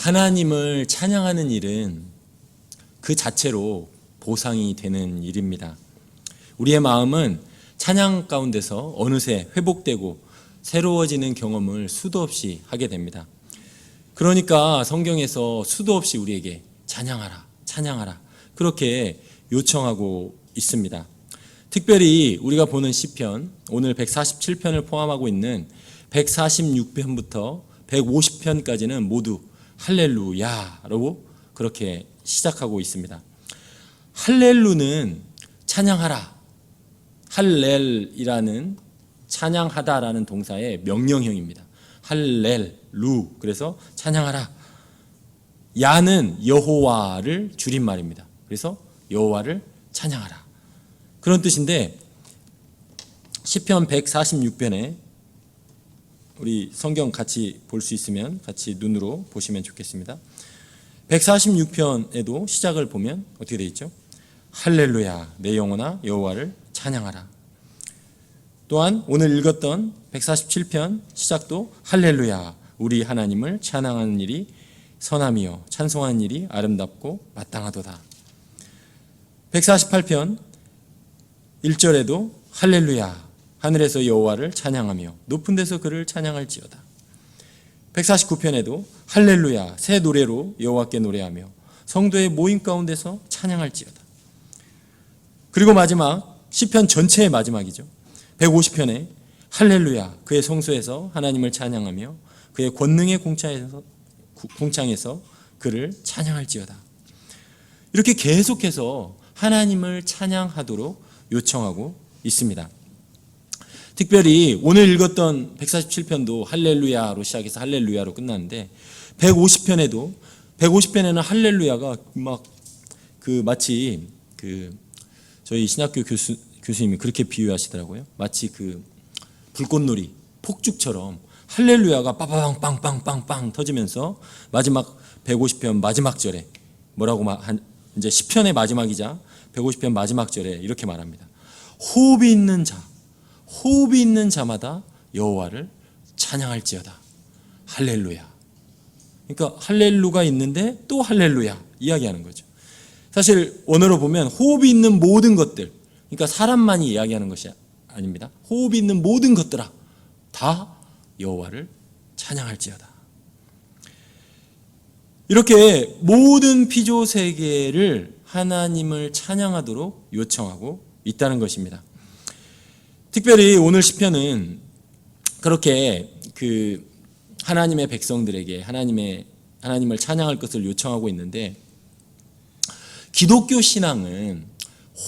하나님을 찬양하는 일은 그 자체로 보상이 되는 일입니다. 우리의 마음은 찬양 가운데서 어느새 회복되고 새로워지는 경험을 수도 없이 하게 됩니다. 그러니까 성경에서 수도 없이 우리에게 찬양하라, 찬양하라 그렇게 요청하고 있습니다. 특별히 우리가 보는 시편, 오늘 147편을 포함하고 있는 146편부터 150편까지는 모두 할렐루야로 그렇게 시작하고 있습니다. 할렐루는 찬양하라, 할렐이라는 찬양하다라는 동사의 명령형입니다. 할렐루, 그래서 찬양하라. 야는 여호와를 줄임말입니다. 그래서 여호와를 찬양하라, 그런 뜻인데, 시편 146편에 우리 성경 같이 볼 수 있으면 같이 눈으로 보시면 좋겠습니다. 146편에도 시작을 보면 어떻게 되어 있죠? 할렐루야, 내 영혼아 여호와를 찬양하라. 또한 오늘 읽었던 147편 시작도 할렐루야, 우리 하나님을 찬양하는 일이 선함이요 찬송하는 일이 아름답고 마땅하도다. 148편 1절에도 할렐루야, 하늘에서 여호와를 찬양하며 높은 데서 그를 찬양할지어다. 149편에도 할렐루야, 새 노래로 여호와께 노래하며 성도의 모임 가운데서 찬양할지어다. 그리고 마지막 시편 전체의 마지막이죠. 150편에 할렐루야, 그의 성소에서 하나님을 찬양하며 그의 권능의 공창에서 그를 찬양할지어다. 이렇게 계속해서 하나님을 찬양하도록 요청하고 있습니다. 특별히 오늘 읽었던 147편도 할렐루야로 시작해서 할렐루야로 끝났는데 150편에는 할렐루야가 마치 저희 신학교 교수님이 그렇게 비유하시더라고요. 마치 불꽃놀이 폭죽처럼 할렐루야가 빵빵빵빵빵 터지면서 마지막 150편 마지막 절에 이제 10편의 마지막이자 150편 마지막 절에 이렇게 말합니다. 호흡이 있는 자마다 여호와를 찬양할지어다. 할렐루야. 그러니까 할렐루가 있는데 또 할렐루야 이야기하는 거죠. 사실 원어로 보면 호흡이 있는 모든 것들, 그러니까 사람만이 이야기하는 것이 아닙니다. 호흡이 있는 모든 것들아 다 여호와를 찬양할지어다. 이렇게 모든 피조 세계를 하나님을 찬양하도록 요청하고 있다는 것입니다. 특별히 오늘 시편은 그렇게 하나님의 백성들에게 하나님을 찬양할 것을 요청하고 있는데, 기독교 신앙은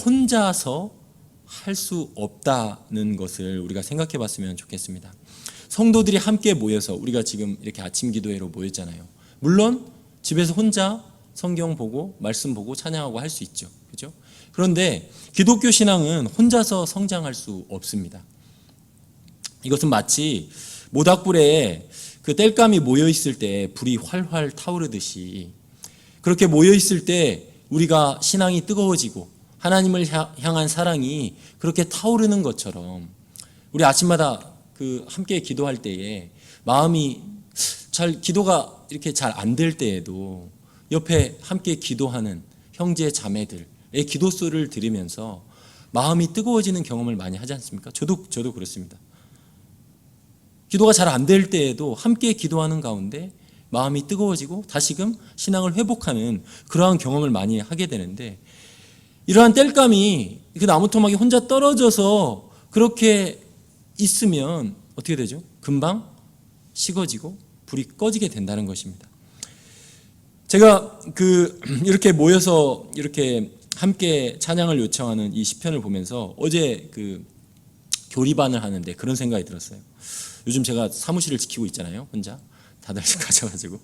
혼자서 할 수 없다는 것을 우리가 생각해 봤으면 좋겠습니다. 성도들이 함께 모여서 우리가 지금 이렇게 아침 기도회로 모였잖아요. 물론 집에서 혼자 성경 보고 말씀 보고 찬양하고 할 수 있죠. 그렇죠? 그런데 기독교 신앙은 혼자서 성장할 수 없습니다. 이것은 마치 모닥불에 땔감이 모여 있을 때 불이 활활 타오르듯이, 그렇게 모여 있을 때 우리가 신앙이 뜨거워지고 하나님을 향한 사랑이 그렇게 타오르는 것처럼, 우리 아침마다 함께 기도할 때에 마음이 기도가 이렇게 잘 안 될 때에도 옆에 함께 기도하는 형제 자매들의 기도 소리를 들으면서 마음이 뜨거워지는 경험을 많이 하지 않습니까? 저도 그렇습니다. 기도가 잘 안 될 때에도 함께 기도하는 가운데 마음이 뜨거워지고 다시금 신앙을 회복하는 그러한 경험을 많이 하게 되는데, 이러한 땔감이 나무 토막이 혼자 떨어져서 그렇게 있으면 어떻게 되죠? 금방 식어지고 불이 꺼지게 된다는 것입니다. 제가 이렇게 모여서 이렇게 함께 찬양을 요청하는 이 시편을 보면서 어제 교리반을 하는데 그런 생각이 들었어요. 요즘 제가 사무실을 지키고 있잖아요, 혼자 다들 가져가지고.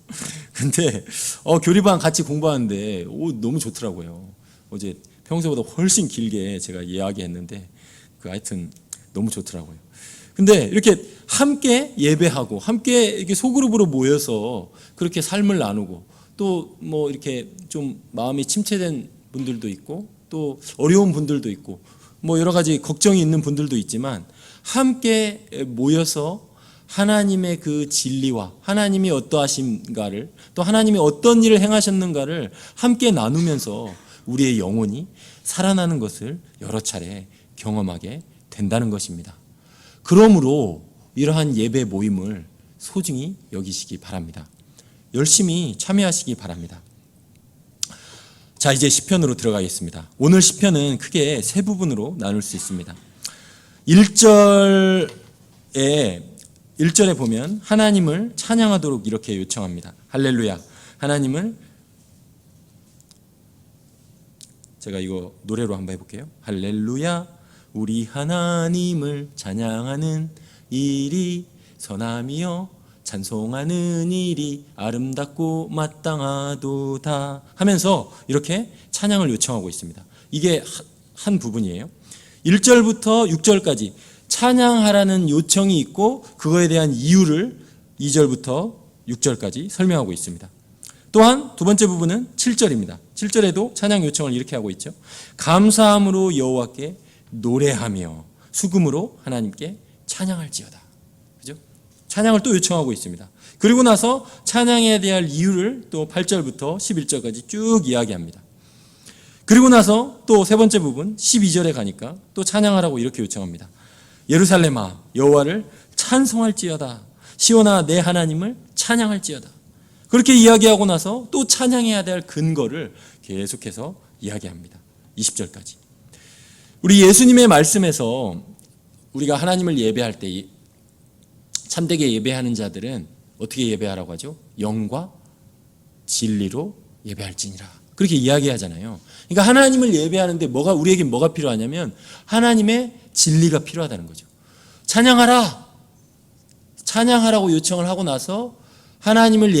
근데 교리반 같이 공부하는데 너무 좋더라고요. 어제 평소보다 훨씬 길게 제가 이야기했는데 하여튼 너무 좋더라고요. 근데 이렇게 함께 예배하고 함께 이렇게 소그룹으로 모여서 그렇게 삶을 나누고, 또 이렇게 좀 마음이 침체된 분들도 있고 또 어려운 분들도 있고 여러 가지 걱정이 있는 분들도 있지만, 함께 모여서 하나님의 그 진리와 하나님이 어떠하신가를, 또 하나님이 어떤 일을 행하셨는가를 함께 나누면서 우리의 영혼이 살아나는 것을 여러 차례 경험하게 된다는 것입니다. 그러므로 이러한 예배 모임을 소중히 여기시기 바랍니다. 열심히 참여하시기 바랍니다. 자, 이제 시편으로 들어가겠습니다. 오늘 시편은 크게 세 부분으로 나눌 수 있습니다. 1절에 보면 하나님을 찬양하도록 이렇게 요청합니다. 할렐루야. 하나님을, 제가 이거 노래로 한번 해볼게요. 할렐루야. 우리 하나님을 찬양하는 일이 선함이여 찬송하는 일이 아름답고 마땅하도다 하면서 이렇게 찬양을 요청하고 있습니다. 이게 한 부분이에요. 1절부터 6절까지 찬양하라는 요청이 있고 그거에 대한 이유를 2절부터 6절까지 설명하고 있습니다. 또한 두 번째 부분은 7절입니다. 7절에도 찬양 요청을 이렇게 하고 있죠. 감사함으로 여호와께 노래하며 수금으로 하나님께 찬양할지어다. 그죠? 찬양을 또 요청하고 있습니다. 그리고 나서 찬양에 대한 이유를 또 8절부터 11절까지 쭉 이야기합니다. 그리고 나서 또 세 번째 부분 12절에 가니까 또 찬양하라고 이렇게 요청합니다. 예루살렘아 여호와를 찬송할지어다. 시온아 내 하나님을 찬양할지어다. 그렇게 이야기하고 나서 또 찬양해야 될 근거를 계속해서 이야기합니다. 20절까지. 우리 예수님의 말씀에서 우리가 하나님을 예배할 때 참되게 예배하는 자들은 어떻게 예배하라고 하죠? 영과 진리로 예배할지니라. 그렇게 이야기하잖아요. 그러니까 하나님을 예배하는데 우리에게 뭐가 필요하냐면 하나님의 진리가 필요하다는 거죠. 찬양하라고 요청을 하고 나서 하나님을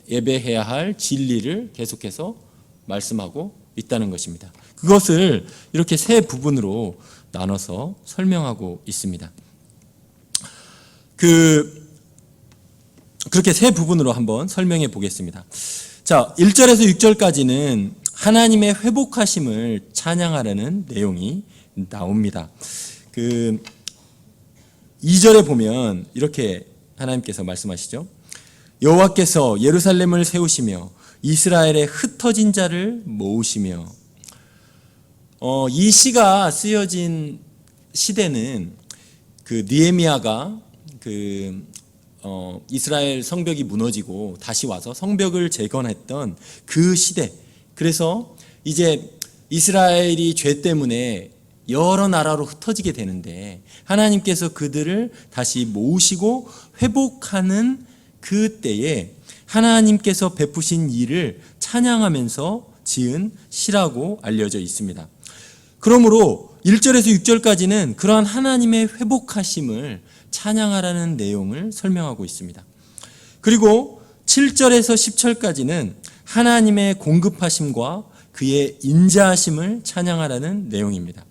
예배해야 할 진리를 계속해서 말씀하고 있다는 것입니다. 그것을 이렇게 세 부분으로 나눠서 설명하고 있습니다. 그렇게 세 부분으로 한번 설명해 보겠습니다. 자, 1절에서 6절까지는 하나님의 회복하심을 찬양하라는 내용이 나옵니다. 2절에 보면 이렇게 하나님께서 말씀하시죠. 여호와께서 예루살렘을 세우시며 이스라엘의 흩어진 자를 모으시며. 이 시가 쓰여진 시대는 느헤미야가 이스라엘 성벽이 무너지고 다시 와서 성벽을 재건했던 그 시대. 그래서 이제 이스라엘이 죄 때문에 여러 나라로 흩어지게 되는데 하나님께서 그들을 다시 모으시고 회복하는 그 때에 하나님께서 베푸신 일을 찬양하면서 지은 시라고 알려져 있습니다. 그러므로 1절에서 6절까지는 그러한 하나님의 회복하심을 찬양하라는 내용을 설명하고 있습니다. 그리고 7절에서 10절까지는 하나님의 공급하심과 그의 인자하심을 찬양하라는 내용입니다.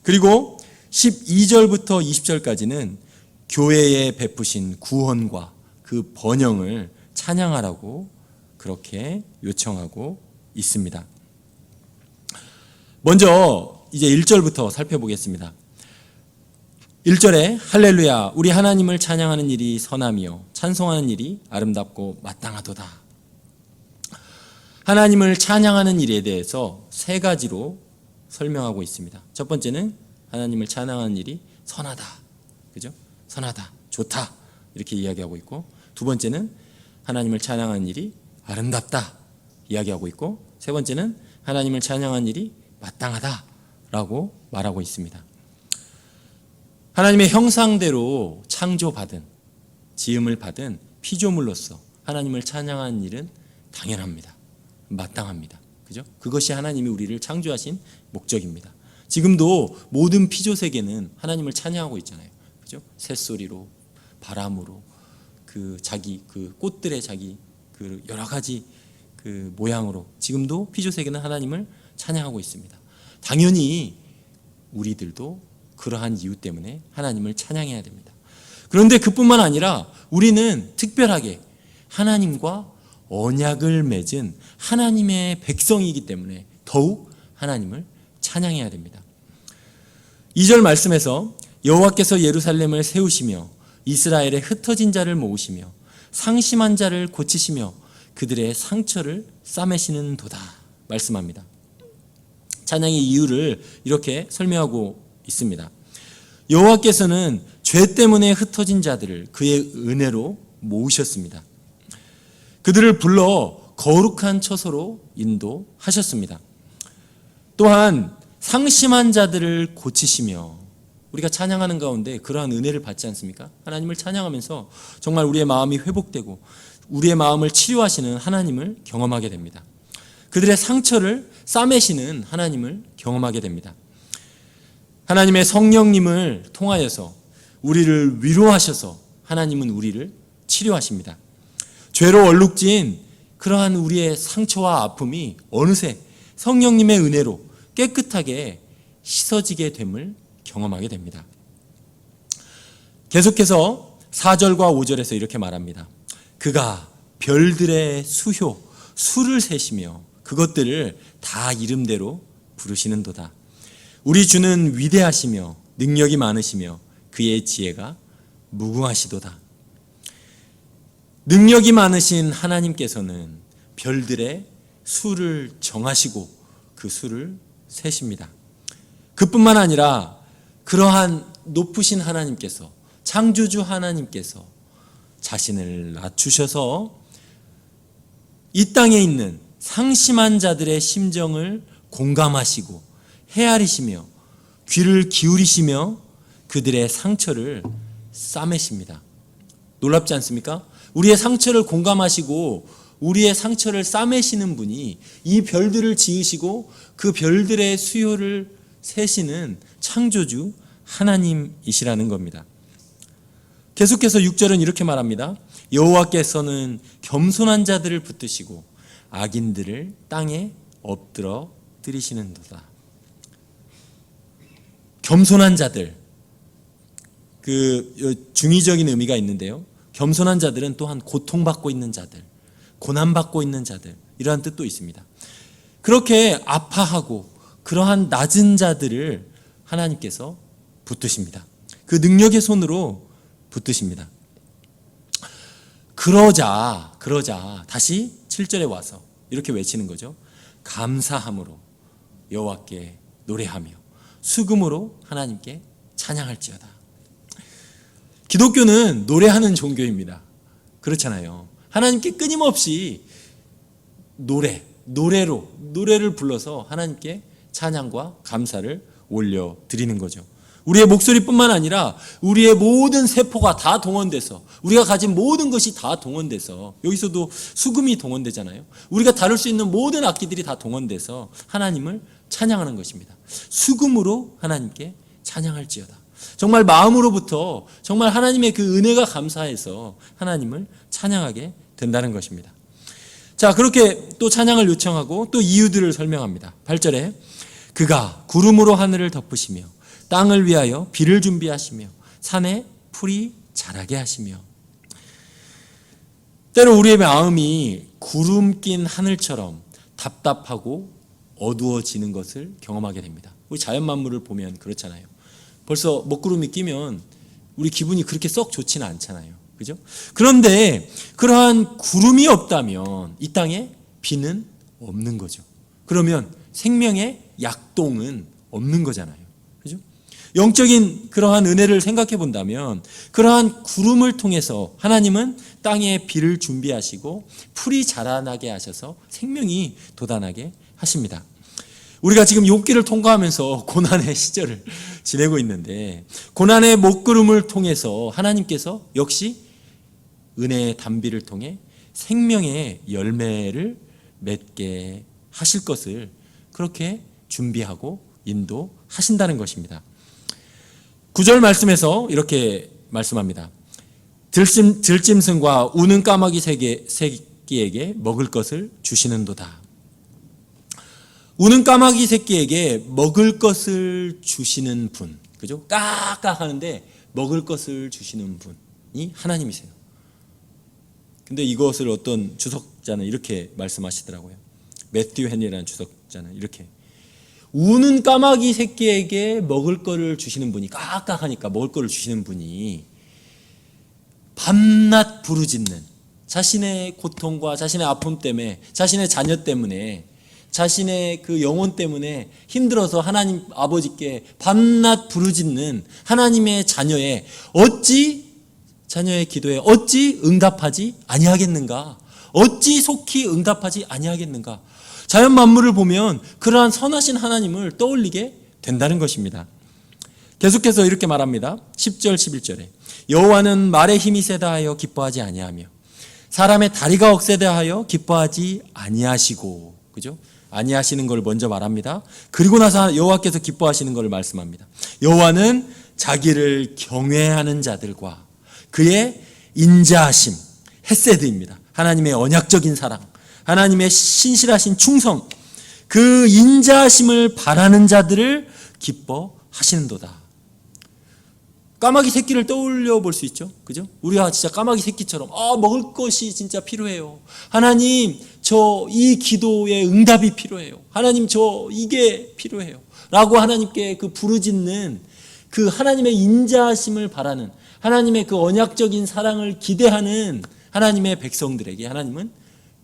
그리고 12절부터 20절까지는 교회에 베푸신 구원과 그 번영을 찬양하라고 그렇게 요청하고 있습니다. 먼저 이제 1절부터 살펴보겠습니다. 1절에 할렐루야 우리 하나님을 찬양하는 일이 선함이요 찬송하는 일이 아름답고 마땅하도다. 하나님을 찬양하는 일에 대해서 세 가지로 설명하고 있습니다. 첫 번째는 하나님을 찬양하는 일이 선하다. 그죠? 선하다. 좋다. 이렇게 이야기하고 있고, 두 번째는 하나님을 찬양하는 일이 아름답다. 이야기하고 있고, 세 번째는 하나님을 찬양하는 일이 마땅하다라고 말하고 있습니다. 하나님의 형상대로 창조받은, 지음을 받은 피조물로서 하나님을 찬양하는 일은 당연합니다. 마땅합니다. 그죠? 그것이 하나님이 우리를 창조하신 목적입니다. 지금도 모든 피조 세계는 하나님을 찬양하고 있잖아요. 그죠? 새소리로, 바람으로, 자기 꽃들의 자기 여러 가지 모양으로 지금도 피조 세계는 하나님을 찬양하고 있습니다. 당연히 우리들도 그러한 이유 때문에 하나님을 찬양해야 됩니다. 그런데 그뿐만 아니라 우리는 특별하게 하나님과 언약을 맺은 하나님의 백성이기 때문에 더욱 하나님을 찬양해야 됩니다. 2절 말씀에서 여호와께서 예루살렘을 세우시며 이스라엘의 흩어진 자를 모으시며 상심한 자를 고치시며 그들의 상처를 싸매시는 도다 말씀합니다. 찬양의 이유를 이렇게 설명하고 있습니다. 여호와께서는 죄 때문에 흩어진 자들을 그의 은혜로 모으셨습니다. 그들을 불러 거룩한 처소로 인도하셨습니다. 또한 상심한 자들을 고치시며, 우리가 찬양하는 가운데 그러한 은혜를 받지 않습니까? 하나님을 찬양하면서 정말 우리의 마음이 회복되고 우리의 마음을 치유하시는 하나님을 경험하게 됩니다. 그들의 상처를 싸매시는 하나님을 경험하게 됩니다. 하나님의 성령님을 통하여서 우리를 위로하셔서 하나님은 우리를 치료하십니다. 죄로 얼룩진 그러한 우리의 상처와 아픔이 어느새 성령님의 은혜로 깨끗하게 씻어지게 됨을 경험하게 됩니다. 계속해서 4절과 5절에서 이렇게 말합니다. 그가 별들의 수효, 수를 세시며 그것들을 다 이름대로 부르시는도다. 우리 주는 위대하시며 능력이 많으시며 그의 지혜가 무궁하시도다. 능력이 많으신 하나님께서는 별들의 수를 정하시고 그 수를 세십니다. 그뿐만 아니라 그러한 높으신 하나님께서, 창조주 하나님께서 자신을 낮추셔서 이 땅에 있는 상심한 자들의 심정을 공감하시고 헤아리시며 귀를 기울이시며 그들의 상처를 싸매십니다. 놀랍지 않습니까? 우리의 상처를 공감하시고 우리의 상처를 싸매시는 분이 이 별들을 지으시고 그 별들의 수요를 세시는 창조주 하나님이시라는 겁니다. 계속해서 6절은 이렇게 말합니다. 여호와께서는 겸손한 자들을 붙드시고 악인들을 땅에 엎드러 들이시는도다. 겸손한 자들, 그 중의적인 의미가 있는데요. 겸손한 자들은 또한 고통받고 있는 자들, 고난받고 있는 자들, 이러한 뜻도 있습니다. 그렇게 아파하고 그러한 낮은 자들을 하나님께서 붙드십니다. 그 능력의 손으로 붙드십니다. 그러자 다시 7절에 와서 이렇게 외치는 거죠. 감사함으로 여호와께 노래하며 수금으로 하나님께 찬양할지어다. 기독교는 노래하는 종교입니다. 그렇잖아요. 하나님께 끊임없이 노래를 불러서 하나님께 찬양과 감사를 올려드리는 거죠. 우리의 목소리뿐만 아니라 우리의 모든 세포가 다 동원돼서, 우리가 가진 모든 것이 다 동원돼서, 여기서도 수금이 동원되잖아요. 우리가 다룰 수 있는 모든 악기들이 다 동원돼서 하나님을 찬양하는 것입니다. 수금으로 하나님께 찬양할지어다. 정말 마음으로부터 정말 하나님의 그 은혜가 감사해서 하나님을 찬양하게 된다는 것입니다. 자, 그렇게 또 찬양을 요청하고 또 이유들을 설명합니다. 8절에 그가 구름으로 하늘을 덮으시며 땅을 위하여 비를 준비하시며 산에 풀이 자라게 하시며. 때로 우리의 마음이 구름 낀 하늘처럼 답답하고 어두워지는 것을 경험하게 됩니다. 우리 자연 만물을 보면 그렇잖아요. 벌써 먹구름이 끼면 우리 기분이 그렇게 썩 좋지는 않잖아요. 그죠? 그런데 그러한 구름이 없다면 이 땅에 비는 없는 거죠. 그러면 생명의 약동은 없는 거잖아요. 그죠? 영적인 그러한 은혜를 생각해 본다면 그러한 구름을 통해서 하나님은 땅에 비를 준비하시고 풀이 자라나게 하셔서 생명이 돋아나게 하십니다. 우리가 지금 욥기를 통과하면서 고난의 시절을 지내고 있는데 고난의 먹구름을 통해서 하나님께서 역시 은혜의 단비를 통해 생명의 열매를 맺게 하실 것을 그렇게 준비하고 인도하신다는 것입니다. 9절 말씀에서 이렇게 말씀합니다. 들짐승과 우는 까마귀 새끼에게 먹을 것을 주시는도다. 우는 까마귀 새끼에게 먹을 것을 주시는 분, 그죠? 까까 하는데 먹을 것을 주시는 분이 하나님이세요. 근데 이것을 어떤 주석자는 이렇게 말씀하시더라고요. 매튜 헨리라는 주석자는 이렇게, 우는 까마귀 새끼에게 먹을 거를 주시는 분이, 까까 하니까 먹을 거를 주시는 분이 밤낮 부르짖는, 자신의 고통과 자신의 아픔 때문에, 자신의 자녀 때문에, 자신의 그 영혼 때문에 힘들어서 하나님 아버지께 밤낮 부르짖는 하나님의 자녀의 기도에 어찌 응답하지 아니하겠는가? 어찌 속히 응답하지 아니하겠는가? 자연 만물을 보면 그러한 선하신 하나님을 떠올리게 된다는 것입니다. 계속해서 이렇게 말합니다. 10절 11절에 여호와는 말에 힘이 세다 하여 기뻐하지 아니하며 사람의 다리가 억세다 하여 기뻐하지 아니하시고, 그죠? 아니하시는 걸 먼저 말합니다. 그리고 나서 여호와께서 기뻐하시는 걸 말씀합니다. 여호와는 자기를 경외하는 자들과 그의 인자하심, 헤세드입니다. 하나님의 언약적인 사랑, 하나님의 신실하신 충성, 그 인자하심을 바라는 자들을 기뻐하시는도다. 까마귀 새끼를 떠올려 볼 수 있죠. 그죠? 우리가 진짜 까마귀 새끼처럼 먹을 것이 진짜 필요해요. 하나님, 저 이 기도에 응답이 필요해요. 하나님, 저 이게 필요해요. 라고 하나님께 그 부르짖는 그 하나님의 인자하심을 바라는, 하나님의 그 언약적인 사랑을 기대하는 하나님의 백성들에게 하나님은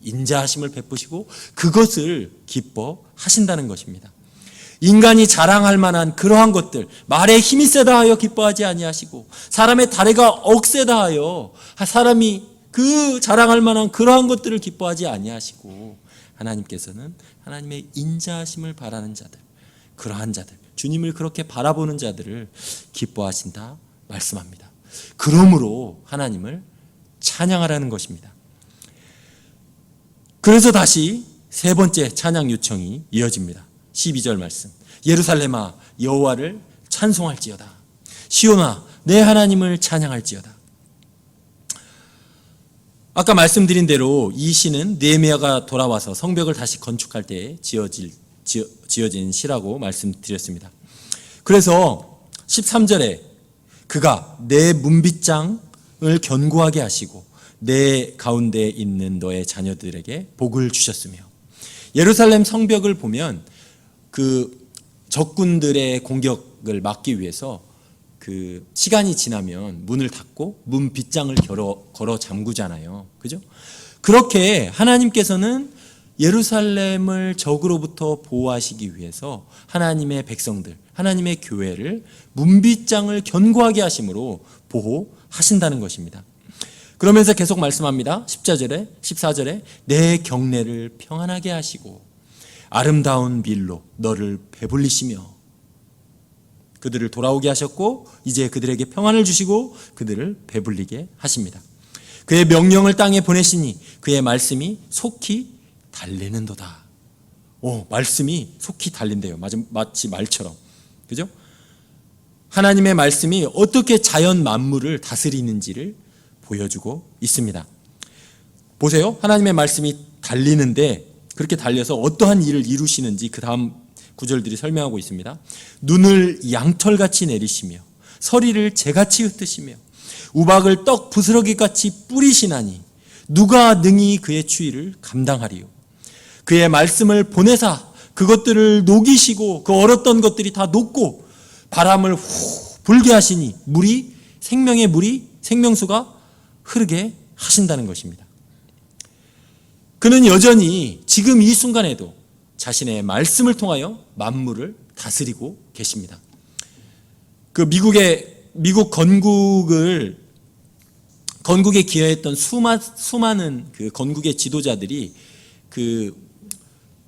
인자하심을 베푸시고 그것을 기뻐하신다는 것입니다. 인간이 자랑할 만한 그러한 것들, 말에 힘이 세다 하여 기뻐하지 아니하시고 사람의 다리가 억세다 하여 사람이 그 자랑할 만한 그러한 것들을 기뻐하지 아니하시고, 하나님께서는 하나님의 인자하심을 바라는 자들, 그러한 자들, 주님을 그렇게 바라보는 자들을 기뻐하신다 말씀합니다. 그러므로 하나님을 찬양하라는 것입니다. 그래서 다시 세 번째 찬양 요청이 이어집니다. 12절 말씀. 예루살렘아 여호와를 찬송할지어다. 시온아 내 하나님을 찬양할지어다. 아까 말씀드린 대로 이 시는 느헤미야가 돌아와서 성벽을 다시 건축할 때에 지어진 시라고 말씀드렸습니다. 그래서 13절에 그가 내 문빗장을 견고하게 하시고 내 가운데 있는 너의 자녀들에게 복을 주셨으며, 예루살렘 성벽을 보면 그 적군들의 공격을 막기 위해서 그 시간이 지나면 문을 닫고 문 빗장을 걸어 잠그잖아요. 그죠? 그렇게 하나님께서는 예루살렘을 적으로부터 보호하시기 위해서 하나님의 백성들, 하나님의 교회를 문빗장을 견고하게 하심으로 보호하신다는 것입니다. 그러면서 계속 말씀합니다. 14절에 내 경내를 평안하게 하시고 아름다운 밀로 너를 배불리시며, 그들을 돌아오게 하셨고 이제 그들에게 평안을 주시고 그들을 배불리게 하십니다. 그의 명령을 땅에 보내시니 그의 말씀이 속히 달리는도다. 말씀이 속히 달린대요. 마치 말처럼. 그죠? 하나님의 말씀이 어떻게 자연 만물을 다스리는지를 보여주고 있습니다. 보세요. 하나님의 말씀이 달리는데 그렇게 달려서 어떠한 일을 이루시는지 그 다음 구절들이 설명하고 있습니다. 눈을 양털같이 내리시며 서리를 재같이 흩으시며 우박을 떡 부스러기같이 뿌리시나니 누가 능히 그의 추위를 감당하리요. 그의 말씀을 보내사 그것들을 녹이시고 그 얼었던 것들이 다 녹고 바람을 후 불게 하시니 생명의 물이 생명수가 흐르게 하신다는 것입니다. 그는 여전히 지금 이 순간에도 자신의 말씀을 통하여 만물을 다스리고 계십니다. 그 미국 건국에 기여했던 수많은 그 건국의 지도자들이 그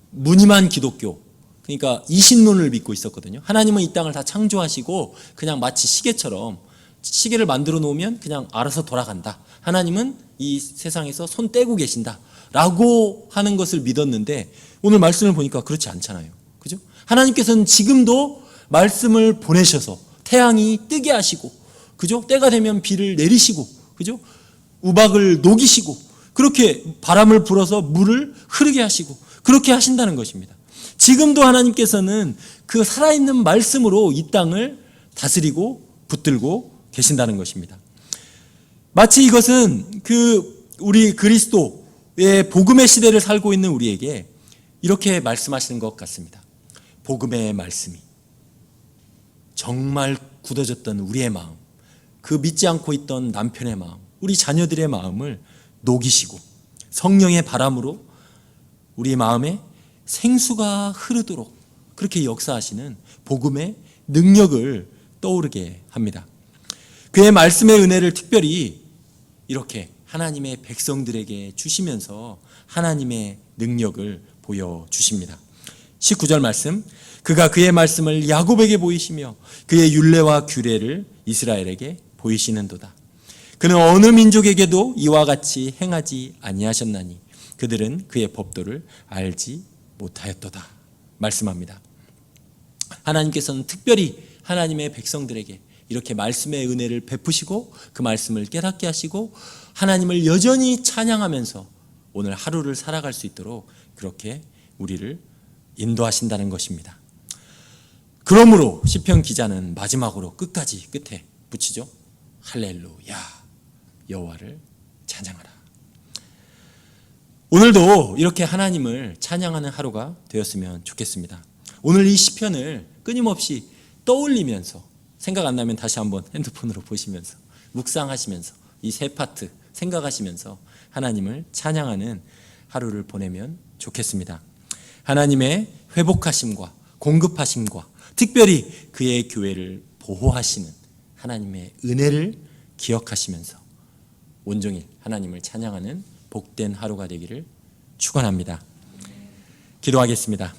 무늬만 기독교, 그러니까 이신론을 믿고 있었거든요. 하나님은 이 땅을 다 창조하시고 그냥 마치 시계처럼 시계를 만들어 놓으면 그냥 알아서 돌아간다. 하나님은 이 세상에서 손 떼고 계신다 라고 하는 것을 믿었는데 오늘 말씀을 보니까 그렇지 않잖아요. 그죠? 하나님께서는 지금도 말씀을 보내셔서 태양이 뜨게 하시고, 그죠? 때가 되면 비를 내리시고, 그죠? 우박을 녹이시고, 그렇게 바람을 불어서 물을 흐르게 하시고, 그렇게 하신다는 것입니다. 지금도 하나님께서는 그 살아있는 말씀으로 이 땅을 다스리고 붙들고 계신다는 것입니다. 마치 이것은 우리 그리스도의 복음의 시대를 살고 있는 우리에게 이렇게 말씀하시는 것 같습니다. 복음의 말씀이 정말 굳어졌던 우리의 마음, 그 믿지 않고 있던 남편의 마음, 우리 자녀들의 마음을 녹이시고 성령의 바람으로 우리 마음에 생수가 흐르도록 그렇게 역사하시는 복음의 능력을 떠오르게 합니다. 그의 말씀의 은혜를 특별히 이렇게 하나님의 백성들에게 주시면서 하나님의 능력을 보여주십니다. 19절 말씀, 그가 그의 말씀을 야곱에게 보이시며 그의 율례와 규례를 이스라엘에게 보이시는도다. 그는 어느 민족에게도 이와 같이 행하지 아니하셨나니 그들은 그의 법도를 알지 못하였도다 말씀합니다. 하나님께서는 특별히 하나님의 백성들에게 이렇게 말씀의 은혜를 베푸시고 그 말씀을 깨닫게 하시고 하나님을 여전히 찬양하면서 오늘 하루를 살아갈 수 있도록 그렇게 우리를 인도하신다는 것입니다. 그러므로 시편 기자는 마지막으로 끝에 붙이죠. 할렐루야, 여호와를 찬양하라. 오늘도 이렇게 하나님을 찬양하는 하루가 되었으면 좋겠습니다. 오늘 이 시편을 끊임없이 떠올리면서 생각 안 나면 다시 한번 핸드폰으로 보시면서 묵상하시면서 이 세 파트 생각하시면서 하나님을 찬양하는 하루를 보내면 좋겠습니다. 하나님의 회복하심과 공급하심과 특별히 그의 교회를 보호하시는 하나님의 은혜를 기억하시면서 온종일 하나님을 찬양하는 복된 하루가 되기를 축원합니다. 기도하겠습니다.